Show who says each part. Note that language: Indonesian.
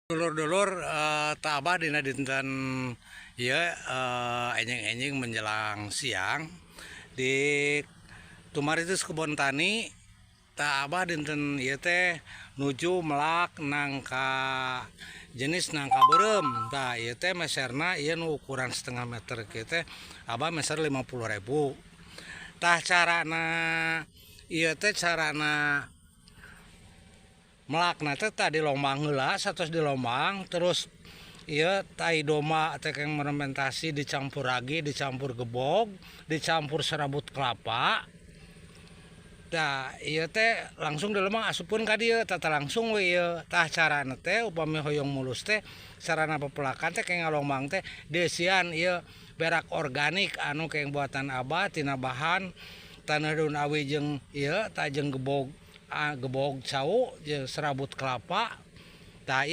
Speaker 1: Dulur-dulur tak abah dina dinten ya enjing-enjing menjelang siang di Tumaritis Kebon Tani tak abah dinten ieu teh nuju melak nangka jenis nangka berem. Tah ieu teh meserna ieu nu ukuran setengah meter kieu teh abah meser 50.000. Tah carana ieu teh carana melakna teh tadi lombang heula satos di lombang terus ieu tai doma teh yang fermentasi dicampur ragi dicampur gebog dicampur serabut kelapa. Tah ieu teh langsung di lombang asupkeun ka dieu tata langsung we ieu. Tah carana teh upami hoyong mulus teh sarana pepelakan teh keng ngalombang teh deusian ieu berak organik anu keng buatan abah tina bahan taneuh daun awi jeung ieu tah jeung gebog gebog cau jeung serabut kelapa. Tah